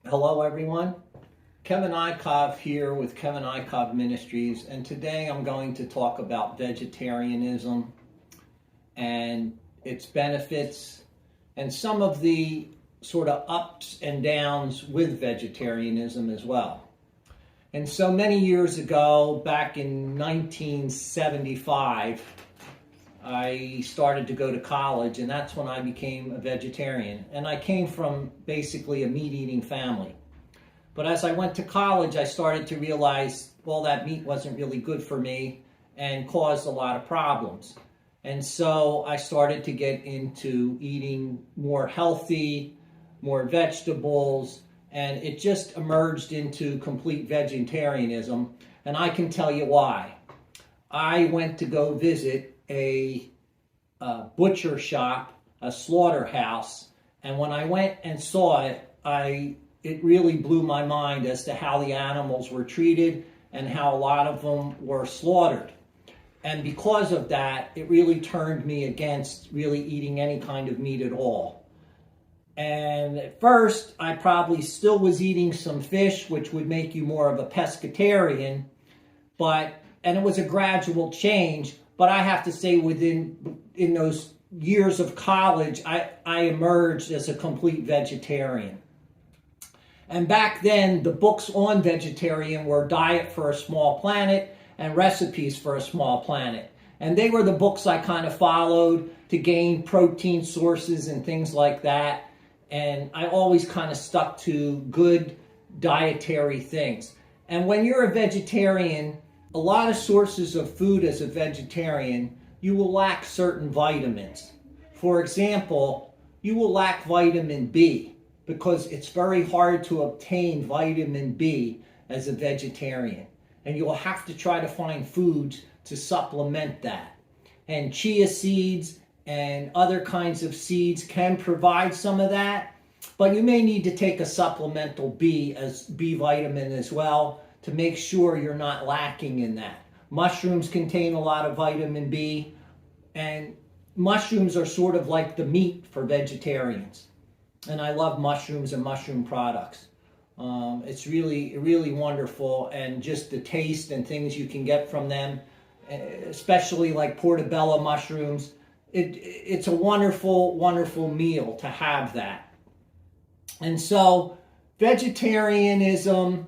Hello, everyone. Kevin Ikov here with Kevin Ikov Ministries, and today I'm going to talk about vegetarianism and its benefits and some of the sort of ups and downs with vegetarianism as well. And so many years ago, back in 1975, I started to go to college, and that's when I became a vegetarian. And I came from basically a meat-eating family. But as I went to college, I started to realize, well, that meat wasn't really good for me and caused a lot of problems. And so I started to get into eating more healthy, more vegetables, and it just emerged into complete vegetarianism. And I can tell you why. I went to go visit a butcher shop, a slaughterhouse, and when I went and saw it, it really blew my mind as to how the animals were treated and how a lot of them were slaughtered. And because of that, it really turned me against really eating any kind of meat at all. And at first, I probably still was eating some fish, which would make you more of a pescatarian, and it was a gradual change. But I have to say, in those years of college, I emerged as a complete vegetarian. And back then, the books on vegetarian were Diet for a Small Planet and Recipes for a Small Planet. And they were the books I kind of followed to gain protein sources and things like that. And I always kind of stuck to good dietary things. And when you're a vegetarian, a lot of sources of food as a vegetarian, you will lack certain vitamins. For example, you will lack vitamin B because it's very hard to obtain vitamin B as a vegetarian. And you'll have to try to find foods to supplement that. And chia seeds and other kinds of seeds can provide some of that, but you may need to take a supplemental B vitamin as well to make sure you're not lacking in that. Mushrooms contain a lot of vitamin B, and mushrooms are sort of like the meat for vegetarians. And I love mushrooms and mushroom products. It's really, really wonderful, and just the taste and things you can get from them, especially like portobello mushrooms. It's a wonderful, wonderful meal to have that. And so vegetarianism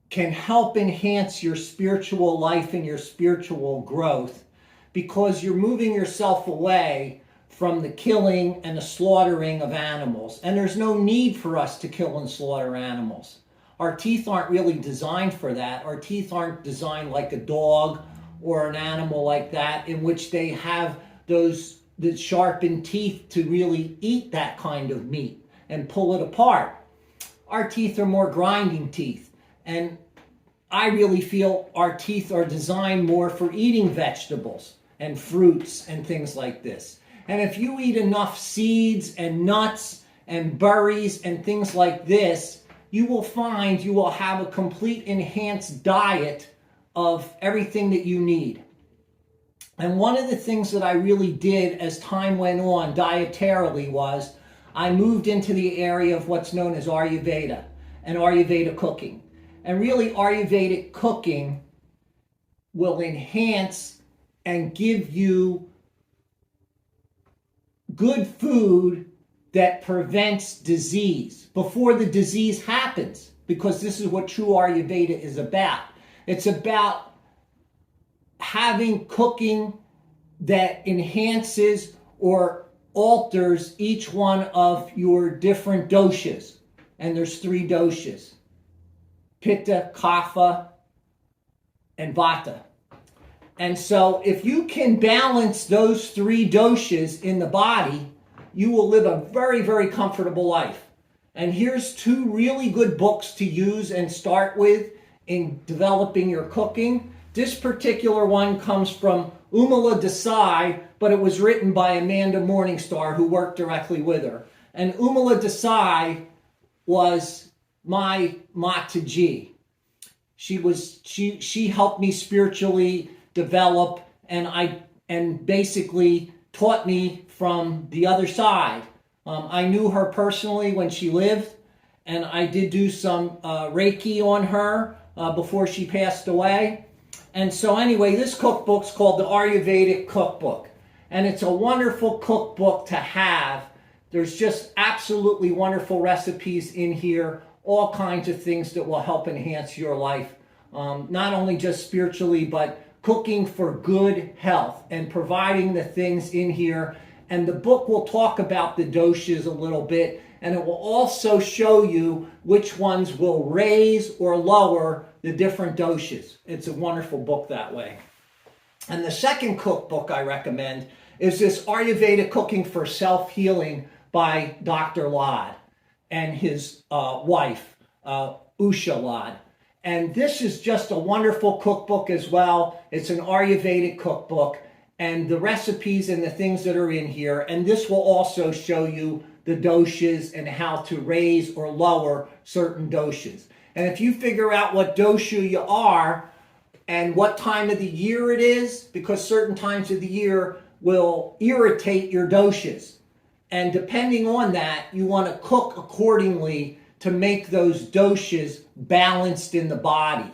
can help enhance your spiritual life and your spiritual growth because you're moving yourself away from the killing and the slaughtering of animals. And there's no need for us to kill and slaughter animals. Our teeth aren't really designed for that. Our teeth aren't designed like a dog or an animal like that, in which they have the sharpened teeth to really eat that kind of meat and pull it apart. Our teeth are more grinding teeth. And I really feel our teeth are designed more for eating vegetables and fruits and things like this. And if you eat enough seeds and nuts and berries and things like this, you will find you will have a complete enhanced diet of everything that you need. And one of the things that I really did as time went on dietarily was I moved into the area of what's known as Ayurveda and Ayurveda cooking. And really, Ayurvedic cooking will enhance and give you good food that prevents disease before the disease happens, because this is what true Ayurveda is about. It's about having cooking that enhances or alters each one of your different doshas. And there's 3 doshas: Pitta, Kapha, and Vata. And so if you can balance those 3 doshas in the body, you will live a very, very comfortable life. And here's 2 really good books to use and start with in developing your cooking. This particular one comes from Urmila Desi, but it was written by Amanda Morningstar, who worked directly with her. And Urmila Desi was my Mataji. She helped me spiritually develop, and basically taught me from the other side. I knew her personally when she lived, and I did do some Reiki on her before she passed away. And so anyway, this cookbook's called the Ayurvedic Cookbook, and it's a wonderful cookbook to have. There's just absolutely wonderful recipes in here, all kinds of things that will help enhance your life, not only just spiritually, but cooking for good health and providing the things in here. And the book will talk about the doshas a little bit, and it will also show you which ones will raise or lower the different doshas. It's a wonderful book that way. And the second cookbook I recommend is this Ayurvedic Cooking for Self-Healing by Dr. Lad and his wife, Usha Lad. And this is just a wonderful cookbook as well. It's an Ayurvedic cookbook, and the recipes and the things that are in here. And this will also show you the doshas and how to raise or lower certain doshas. And if you figure out what dosha you are and what time of the year it is, because certain times of the year will irritate your doshas. And depending on that, you want to cook accordingly to make those doshas balanced in the body.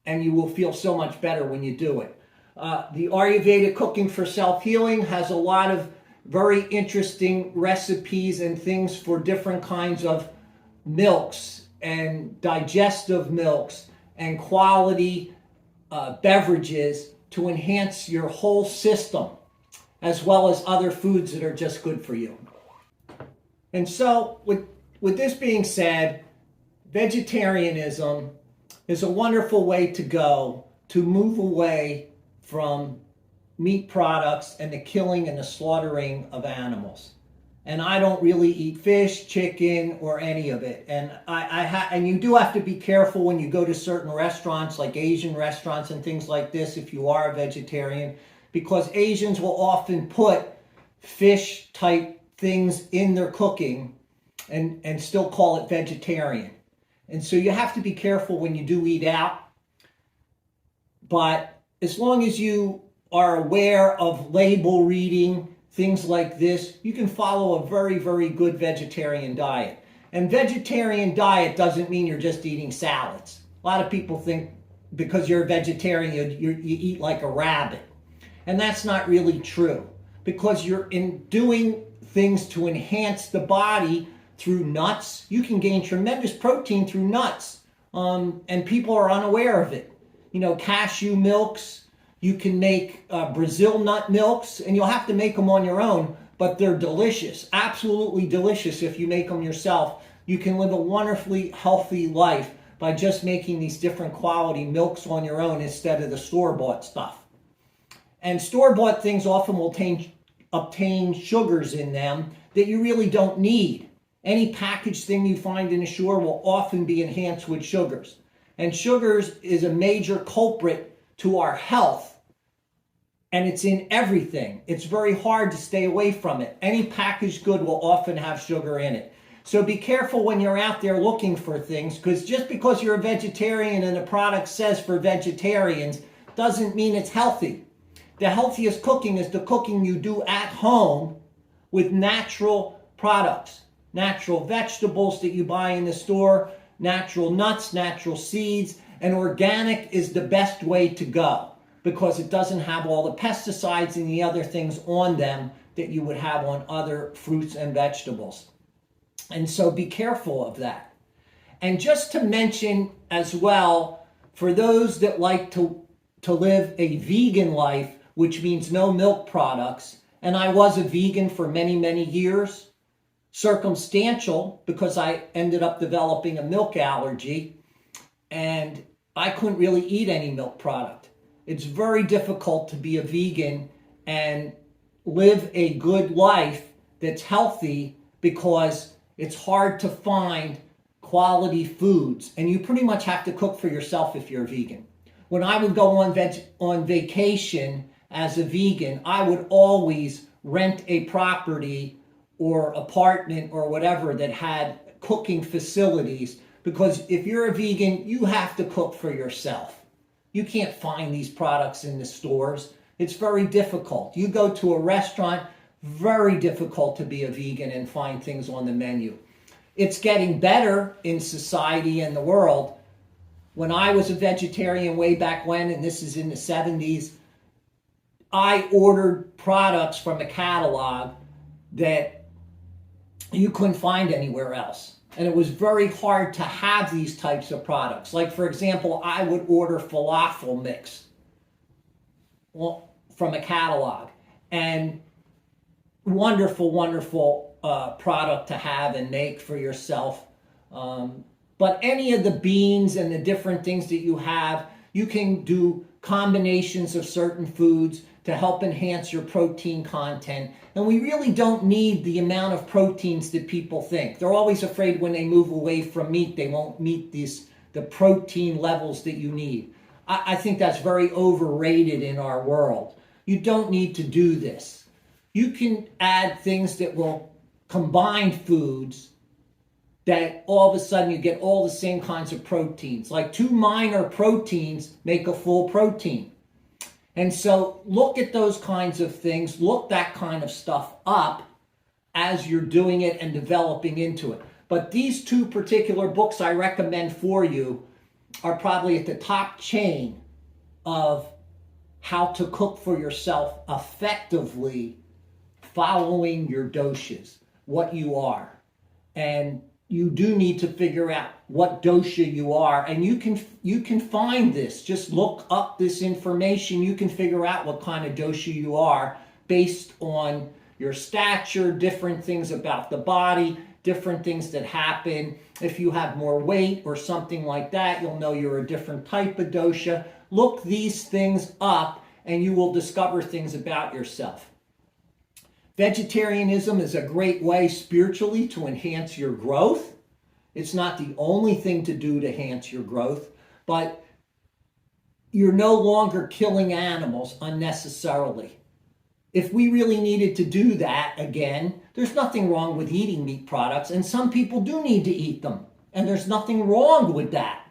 And you will feel so much better when you do it. The Ayurvedic Cooking for Self-Healing has a lot of very interesting recipes and things for different kinds of milks and digestive milks and quality beverages to enhance your whole system, as well as other foods that are just good for you. And so with this being said, vegetarianism is a wonderful way to go to move away from meat products and the killing and the slaughtering of animals. And I don't really eat fish, chicken, or any of it. And and you do have to be careful when you go to certain restaurants, like Asian restaurants and things like this, if you are a vegetarian, because Asians will often put fish type things in their cooking and still call it vegetarian. And so you have to be careful when you do eat out. But as long as you are aware of label reading, things like this, you can follow a very, very good vegetarian diet. And vegetarian diet doesn't mean you're just eating salads. A lot of people think because you're a vegetarian, you eat like a rabbit. And that's not really true, because you're doing things to enhance the body through nuts. You can gain tremendous protein through nuts, and people are unaware of it. You know, cashew milks, you can make Brazil nut milks, and you'll have to make them on your own, but they're delicious, absolutely delicious if you make them yourself. You can live a wonderfully healthy life by just making these different quality milks on your own instead of the store-bought stuff. And store-bought things often will obtain sugars in them that you really don't need. Any packaged thing you find in a store will often be enhanced with sugars. And sugars is a major culprit to our health. And it's in everything. It's very hard to stay away from it. Any packaged good will often have sugar in it. So be careful when you're out there looking for things, because just because you're a vegetarian and the product says for vegetarians doesn't mean it's healthy. The healthiest cooking is the cooking you do at home with natural products, natural vegetables that you buy in the store, natural nuts, natural seeds, and organic is the best way to go, because it doesn't have all the pesticides and the other things on them that you would have on other fruits and vegetables. And so be careful of that. And just to mention as well, for those that like to live a vegan life, which means no milk products, and I was a vegan for many, many years, circumstantial, because I ended up developing a milk allergy, and I couldn't really eat any milk product. It's very difficult to be a vegan and live a good life that's healthy, because it's hard to find quality foods, and you pretty much have to cook for yourself if you're a vegan. When I would go on vacation as a vegan, I would always rent a property or apartment or whatever that had cooking facilities, because if you're a vegan, you have to cook for yourself. You can't find these products in the stores. It's very difficult. You go to a restaurant, very difficult to be a vegan and find things on the menu. it's getting better in society and the world. When I was a vegetarian way back when, and this is in the 70s, I ordered products from a catalog that you couldn't find anywhere else. And it was very hard to have these types of products. Like, for example, I would order falafel mix from a catalog. And wonderful, wonderful product to have and make for yourself. But any of the beans and the different things that you have, you can do combinations of certain foods to help enhance your protein content. And we really don't need the amount of proteins that people think. They're always afraid when they move away from meat, they won't meet the protein levels that you need. I think that's very overrated in our world. You don't need to do this. You can add things that will combine foods that all of a sudden you get all the same kinds of proteins. Like 2 minor proteins make a full protein. And so look at those kinds of things, look that kind of stuff up as you're doing it and developing into it. But these 2 particular books I recommend for you are probably at the top chain of how to cook for yourself effectively, following your doshas, what you are. And you do need to figure out what dosha you are, and you can find this. Just look up this information. You can figure out what kind of dosha you are based on your stature, different things about the body, different things that happen. If you have more weight or something like that, you'll know you're a different type of dosha. Look these things up and you will discover things about yourself. Vegetarianism is a great way spiritually to enhance your growth. It's not the only thing to do to enhance your growth, but you're no longer killing animals unnecessarily. If we really needed to do that again, there's nothing wrong with eating meat products, and some people do need to eat them, and there's nothing wrong with that.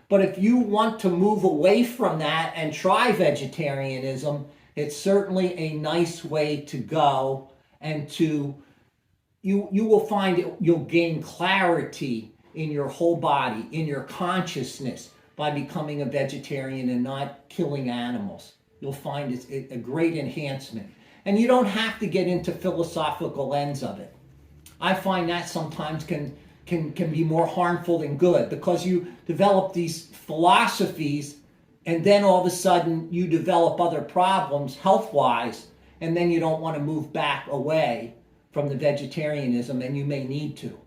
But if you want to move away from that and try vegetarianism, it's certainly a nice way to go. And you will find you'll gain clarity in your whole body, in your consciousness, by becoming a vegetarian and not killing animals. You'll find it's a great enhancement. And you don't have to get into philosophical ends of it. I find that sometimes can be more harmful than good, because you develop these philosophies and then all of a sudden you develop other problems health-wise, and then you don't want to move back away from the vegetarianism, and you may need to.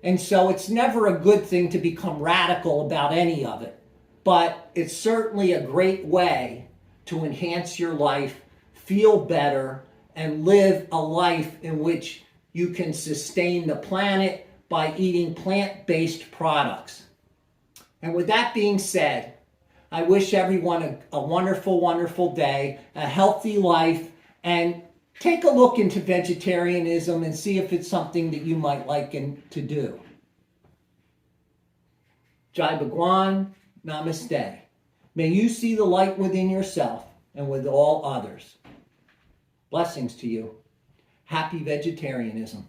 And so it's never a good thing to become radical about any of it, but it's certainly a great way to enhance your life, feel better, and live a life in which you can sustain the planet by eating plant-based products. And with that being said, I wish everyone a wonderful, wonderful day, a healthy life, and take a look into vegetarianism and see if it's something that you might like to do. Jai Bhagwan, Namaste. May you see the light within yourself and with all others. Blessings to you. Happy vegetarianism.